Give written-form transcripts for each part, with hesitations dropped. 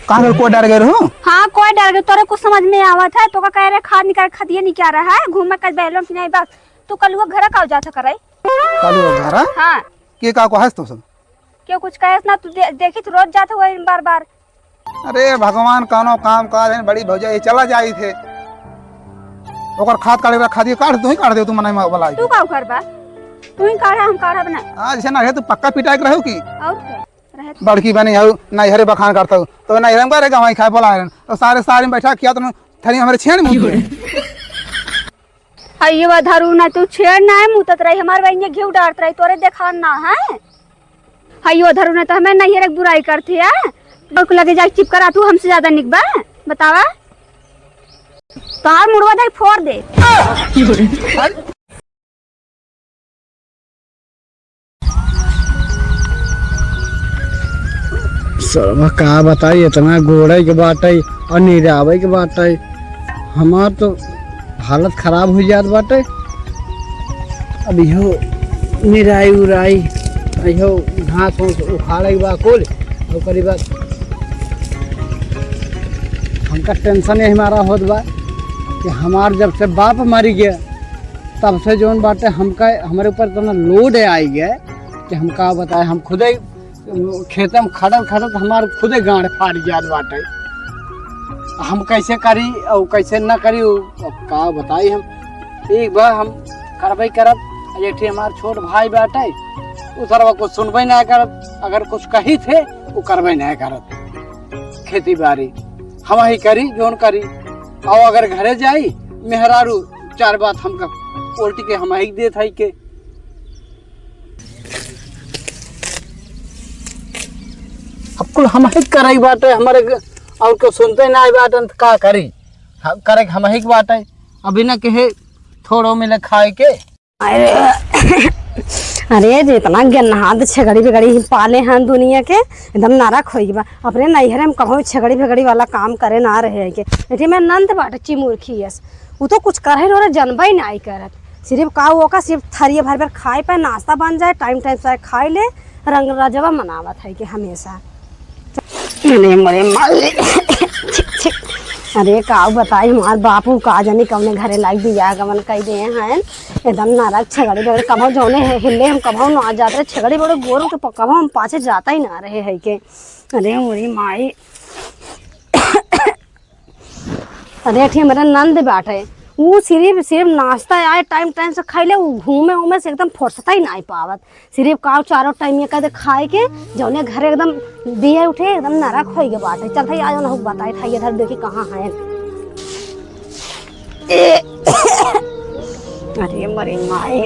कहाँ कोई डर गए हो? हाँ कोई डर गए तोरे कुछ समझ में आवत है तो का कह रहे खाद निकाल खदिया निकाल रहा है घूम कर बैलो कि नहीं बस तू कल वो घर का जाता करे कल घर हाँ के का को हंस तो सब क्यों कुछ कहे ना तू देखी तो रोज जाते हुए बार बार। अरे भगवान कानो काम काज है बड़ी भौजा ये चला जाई थे ओकर खाद काटे खादी काट तू ही काट दे तू मने वाला तू का कर बा तू ही काढ़ा हम काढ़ा बना हां जैसे ना है तू पक्का पिटाई के रहू की और रहे बड़की बनी हूं नहीं हरे बखान करता हूं तो नहीं रंग बारे गाय खाए बोला तो सारे सारे में बैठा किया तो थरी हमारे छेड़ मुंह ये वा धरू ना तू छेड़ ना है मुतत रही हमार बहन घी डालत रही तोरे देखा ना है हायो धरू ना तो हमें नहीं रे बुराई करती है तो लगे जा चिप करा तू हमसे ज्यादा निकबा बतावा तार मुड़वा दे फोड़ दे सर्व का बताई इतना गोड़े के बाटे और निरावे के बाटे हमार तो हालत खराब हो जात बाटे। अब यो निराई उराई यो घास उखाड़े के बाद कुल और बाद हमका टेंशन है हमारा होत बा कि हमार जब से बाप मरी गया तब से जोन बाटे हमका हमारे ऊपर इतना लोड आई गया कि हम का बताए हम खुदे खेत में खड़त खड़त हमारे खुदे गांड फाड़ जात बाटे हम कैसे करी और कैसे न करी का बताई हम एक बार हम करबे करब एक हमार छोट भाई बाटे उ सरवा कुछ सुनबे नहीं करत अगर कुछ कही थे वो करबे नहीं करत खेती बाड़ी हम ही करी जोन करी और अगर घरे जाई मेहरारू चार बात हमका उल्टी के हम ही दे था के अब कुल हम ही कराई बात है हमारे और को सुनते ना बात का करी करे हम ही बात है अभी ना कहे थोड़ो मिले खाए के अरे जो इतना गन्हाद छगड़ी बिगड़ी पाले हैं दुनिया के एकदम नारा खोई बा अपने नैहर में कहो छगड़ी बिगड़ी वाला काम करे ना रहे के एठी में नंद बाट चिमुरखी है वो तो कुछ करे रो जनबा ही नहीं करत सिर्फ का वो का सिर्फ थरिया भर भर खाए पे नाश्ता बन जाए टाइम टाइम से खाए ले रंग रजवा मनावत है कि हमेशा मरे मरे अरे का बताई हमार बापू का जानी कौने घरे लाग दिया गमन कह दे हैं एकदम नाराज छगड़ी बड़े कभो जौने हिले हम कभो ना जाते रहे छगड़ी बड़े गोरों के कभो हम पाछे जाता ही ना रहे है के अरे मोरी माई अरे ठीक मेरा नंद बैठे वो सिर्फ नाश्ता आए टाइम टाइम से खाई ले घूमे उमे से एकदम फुर्सत ही नहीं पावत सिर्फ काव चारों टाइम ये कहते खाए के जौने घरे एकदम दिए उठे एकदम नरक हो गए बात है चल भाई आज ना बताए था इधर देखी कहाँ है अरे मरे माए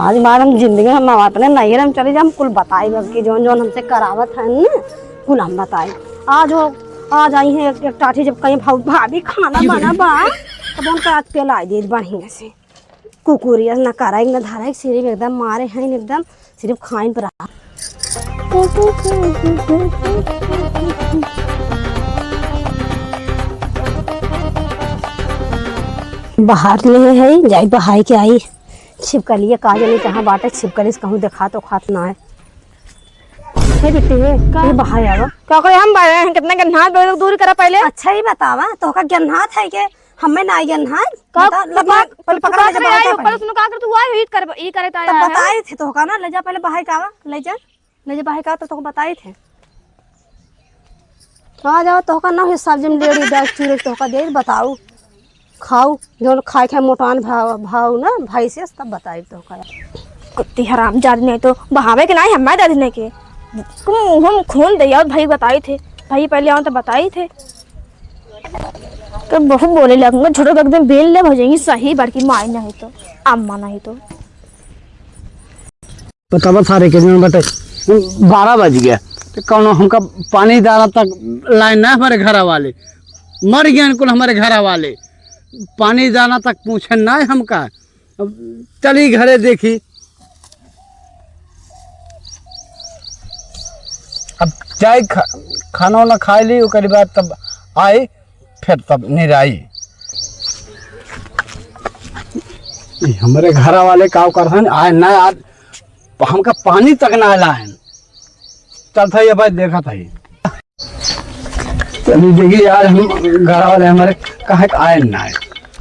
आज बार हम जिंदगी हम अपने नैहर हम चले जाए कुल बताए कि जौन जौन हमसे करावत है न कुल हम बताए आज आई है एक टाठी जब कहीं भाभी खाना बना बा तब उनका आज पिलाई दे बढ़िया से कुकुरिया ना कराई ना धारा सिर्फ एकदम मारे हैं एकदम सिर्फ खाइन पर बाहर ले है जाई बहाई के आई छिपकलिए का जानी कहाँ बाटे छिपकली से कहूँ देखा तो खात ना है बिट्टी है ये बहाई आवा क्या करे हम बाहर हैं कितना गन्हात बड़े दूर करा पहले अच्छा ही बतावा तो का गन्हात है के हमें ना गन्हात का लगा पल पकड़ा ले जा ऊपर सुनो का कर तू आ ही कर ई करे ता तब बताए थे तो का ना ले जा पहले बहाई का ले जा बहाई का तो बताए थे आ जाओ तो का ना है सब्जी में लेड़ी 10 चूरे तो का दे बताओ खाओ जो खाए खाए मोटान भाव ना भाई से तब बताए तो का कुत्ती हराम जाद नहीं तो बहावे के नहीं हमें दे देने के हम खून दिया भाई बताए थे भाई पहले आओ तो बताए थे तो बहुत बोले लगूंगा छोटे एकदम बेल ले हो जाएंगी सही बड़की माई नहीं तो अम्मा नहीं तो बतावा सारे के दिन बटे 12 बज गया तो कौन हमका पानी डाला तक लाइन ना हमारे घर वाले मर गए कुल हमारे घर वाले पानी डाला तक पूछे ना हमका चली घरे देखी अब चाय खाना वाना खा ली उसके बाद तब आई फिर तब निराई हमारे घर वाले का कर आए ना आज हमका पानी तक ना आया है चल था ये बात देखा था चलिए देखिए यार, हम घर वाले हमारे कहे आए ना आए,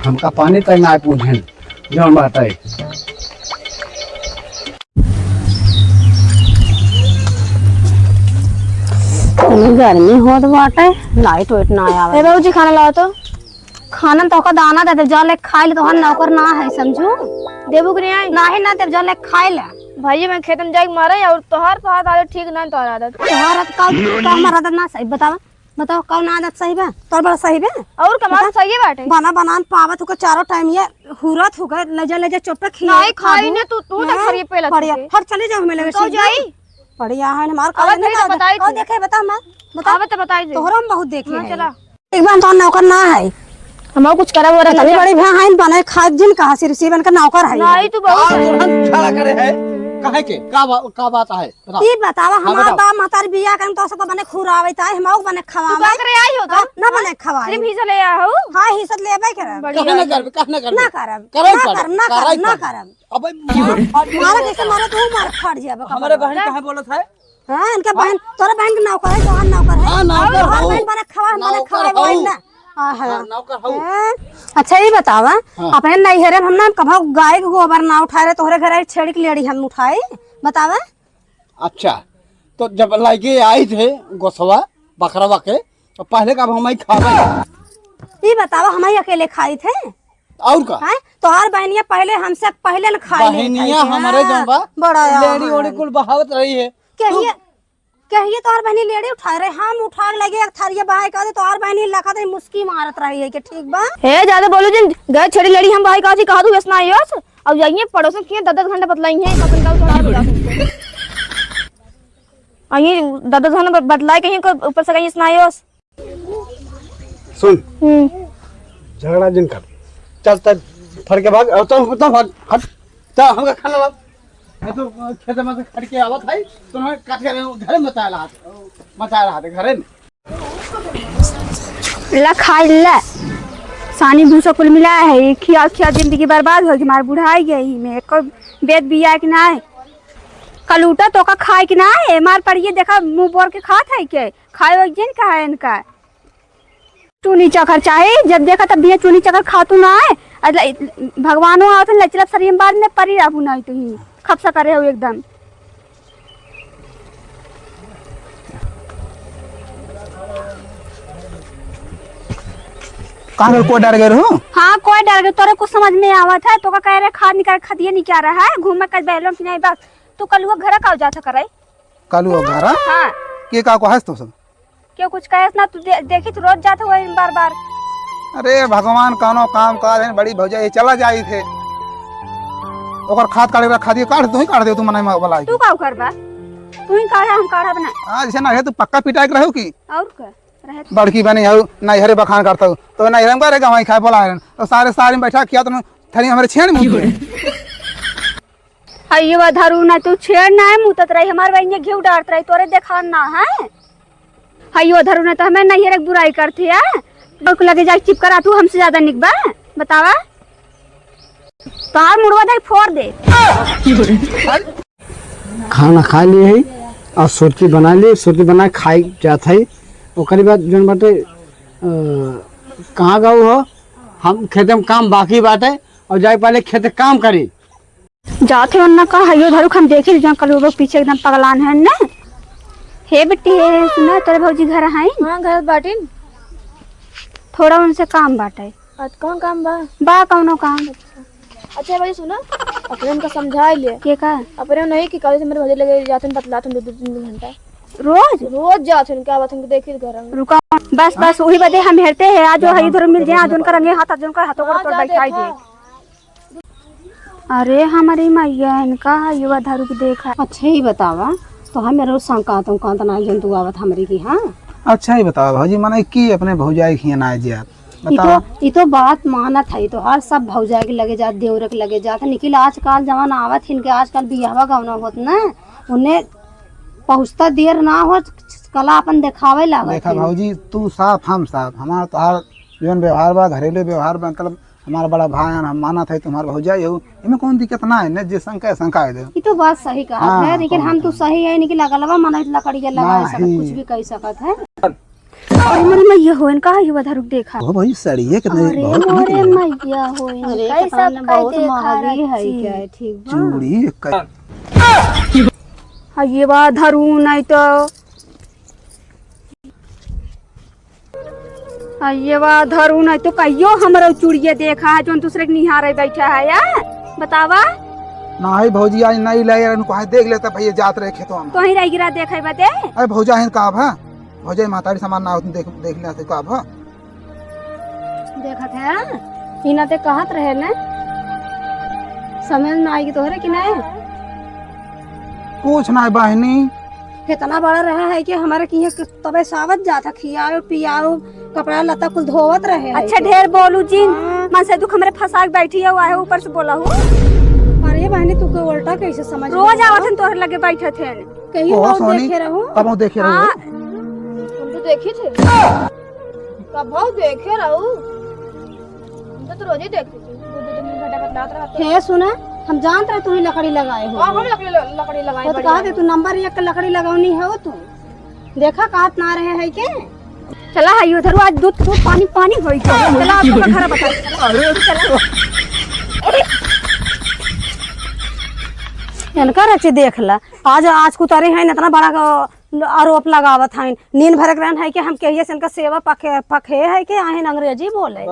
हमका पानी तक ना पूछे जो बात है। गर्मी होत बाटे, लाइट वाइट ना आवे। ए बाबूजी खाना लाओ तो। खाना तो का दाना दे जा ले खाए ले, तोहर नौकर ना है समझू। देबू कि नहीं आई? ना है ना दे जा ले खाए ले। भाई मैं खेत में जाके मारे और तोहार आदत ठीक ना तोहार आदत। तोहर आदत का हमार आदत ना सही बतावा। बताओ कौन आदत सही बा? तोर बड़ा सही बा। और कमाल सही बाटे। बना बनान पावत हो के चारों टाइम ये हुरत हो गए, ले जा चुप पे खिया। नहीं खाई ने तू तो खरी पे लग। बढ़िया हट चले जाओ हमें लगे तो जाई। बढ़िया है हमार अब का नहीं तो बताई कौ देखे बता मैं बता। अब तो बताई दे। तोहरा हम बहुत देखे हां चला। एक बार तो नौकर ना है, हम कुछ करा बोरा तनी बड़ी भैया है बने खाद जिन कहां से रिसीवन का नौकर है। नहीं तू बहुत खड़ा करे है कहे के का बात है बता। ई बतावा हमार बताओ। बा मातार बिया करन तो सब बने खुरावे ता हमौ बने तू खवावे। का करे आई हो तो? ना बने खवावे। सिर्फ ही से ले आ हो। हां हिस्सा लेबे करब। कहे ना करब, कहे ना करब, ना करब करे ना पर, करब ना करे करब ना पर। करब। अबे मारा जैसे मारा तू मार फट जाबे। हमारे बहन कहे बोलत है? हां इनके बहन तोरा बहन के नौकर है, तोहर नौकर है। हां नौकर तोहर हो, बहन बने खवा बने नौकर खवाए हो। वही ना। हां नौकर हो। अच्छा ये बतावा हाँ। अपने नैहरे हम ना कभो गाय के गोबर ना उठाए रहे, तोहरे घर छेड़ी की लेड़ी हम उठाए बतावा। अच्छा तो जब लाइके आई थे गोसवा बकरवा के तो पहले का हम खावे ये बतावा हम ही अकेले खाई थे और का हैं? तोहार बहनिया पहले हमसे पहले न खाई ले बहनिया हमारे जंबा बड़ा लेडी ओड़ी कुल बहावत रही है। कहिए तोहार बहनी लेडी उठा रहे, हम उठा लगे एक थरिया बाय कर दे, तोहार बहनी लखा दे मुस्की मारत रही है कि ठीक बा। हे ज्यादा बोलो जिन गए छड़ी लड़ी हम भाई का सी कहा तू वसना आयोस। अब जाइए पड़ोसन के 10 घंटे बतलाई है अपन का चढ़ा दिया। आइए 10 घंटे बतलाई कहीं को ऊपर से कहीं सुनायोस। सुन झगड़ा जिन कर चल तब फड़ के भाग तो भाग हट चल हमका खाना ला। मैं तो खेत में से खड़ के आवत है तुम्हें काट के घर में मचा रहा थे घरे में ला खाई ले सानी भूसा कुल मिला है खिया खिया जिंदगी बर्बाद हो गई हमारी बुढ़ाई गई में को बेद बिया कि ना कलूटा तो का खाए कि ना है मार पड़िए देखा मुंह बोर के खात है के खाए वही जिन का है इनका चूनी चकर चाहे जब देखा तब भी चूनी चकर खातू ना है भगवानो आवत लचलप शरीर बाद में परी रहू नहीं तू ही खपसा करे हो एकदम। कहाँ को डर गए हो? हाँ कोई डर गया तोरे कुछ समझ में आवत है तो का कह रहे खाद निकाल खदिए नहीं क्या रहा है घूम कर बैलों की नहीं बस तू कल वो घर का जाता करे कल वो घर हाँ के का को हंस तो सब क्यों कुछ कहे ना तू देखी तो रोज जाते हुए बार बार। अरे भगवान कानो काम काज है बड़ी भौजाई चला जाई थे ओकर खाद काटे खादी काट तू ही काट दे तू मने वाला तू का करबा तू ही काढ़ा हम काढ़ा बना आज से ना है तू पक्का पिटाई के रहू की और का रहे बड़की बनी है ना हरे बखान करता हूँ तो ना हरे बारे गाँव खाए बोला तो सारे सारे में बैठा किया तो थरी हमारे छेड़ में हयो धरू ना तू छेड़ ना है मुतत रही हमार बहन घी डालत रही तोरे देखा ना है हयो धरू ना तो हमें नहीं रे बुराई करती है तो लगे जा चिप करा तू हमसे ज्यादा निकबा बतावा तार मुड़वा दे फोड़ दे। खाना खा लिए है और सोटी बना ली सोटी बना खाई जात है ओकरी बाद जन बाटे कहाँ गए हो हम खेते में काम बाकी बाटे और जाए पहले खेते काम करी जाते उन्ना का हयो धरू हम देखे जहां कल वो पीछे एकदम पगलान है ना हे बेटी सुना तेरे भौजी घर है हां घर बाटिन थोड़ा उनसे काम बाटे आज कौन काम बा कौनो काम। अच्छा भाई सुनो अपने उनका समझा ले के का अपने नहीं कि कल से मेरे भौजी लगे जाते बतला तुम 2-3 घंटा रोज जाते क्या बात उनको देखी घर रुका बस वही बदे हम हेरते हैं आज जो है इधर मिल जाए आज उनका रंगे हाथ आज उनका हाथों पर तोड़ बैठाई दे। अरे हमारी मैया इनका युवा धारू की देखा। अच्छा ही बतावा तो हम मेरे शंका तुम कांत ना जंतु आवत हमरी की। हाँ अच्छा ही बताओ भौजी माने की अपने भौजाई खियाना है जी आप बताओ। ये तो बात मानत है तो हर सब भौजाई के लगे जात देवरे के लगे जात निकल आजकल जमाना आवत इनके आजकल बियाहवा गवना होत ना उन्हें पहुँचता देर ना हो कला अपन दिखावे लागत। देखा भौजी तू साफ हम साफ हमारा तो हर जीवन व्यवहार बा घरेलू व्यवहार बा मतलब हमारा बड़ा भाई हम माना था तुम्हारा भौजाई हो इनमें कौन दिक्कत ना है न जे शंका है दे। ये तो बात सही कहा हाँ, है लेकिन हम तो सही है नहीं कि लगलवा मना लकड़िया लगा सकत कुछ भी कह सकत है। अरे मोरे मैया होइन का है उधर रुक देखा। ओ भाई साड़ी है कितने अरे बहुत मोरे महंगी है। मैया होइन अरे कैसा बहुत महंगी है क्या है, ठीक बा। चूड़ी हाँ ये बात धरू नहीं तो हाँ ये बात धरू नहीं तो कहियो हमारा चूड़िए देखा है जो दूसरे के निहारे बैठा है यार बतावा। नहीं भौजी आज नहीं ले यार कहा देख लेता भैया जात रहे खेतों में। तो ही रह गिरा देखे बते अरे भौजा है का भा भौजा मातारी सामान ना देख देख ले से का भा देखत है इना ते कहत रहे ने समझ में आएगी तोहरे कि नहीं। कुछ ना बहनी कितना बड़ा रहा है कि हमारे की तबे सावत जाता खियाओ पियाओ कपड़ा लता कुल धोवत रहे है। अच्छा ढेर बोलू जी मन से दुख हमरे फंसा के बैठी है वाहे ऊपर से बोला हूँ। अरे बहनी तू को उल्टा कैसे समझ रोज आवत हैं तोहरे लगे बैठे थे कहीं ओ और सोनी देखे रहूं कब देखे रहो हाँ तुम तो देखे थे कब देखे रहूं तो रोज ही देखती थी दो दिन में घटा बतलात रहता हे सुना हम जानते रहे तू ही लकड़ी लगाए हो। हम लकड़ी लगाई तो कहा तू नंबर 1 लकड़ी लगावनी है वो तू देखा काट ना रहे है के चला है उधर आज दूध दूध पानी पानी होई चला आपको खरा बता इनका रचे देख ला आज कुतारे हैं इतना बड़ा आरोप लगावत हैं नींद भरक रहन है कि हम कहिए से इनका सेवा पखे है कि आहे अंग्रेजी बोले।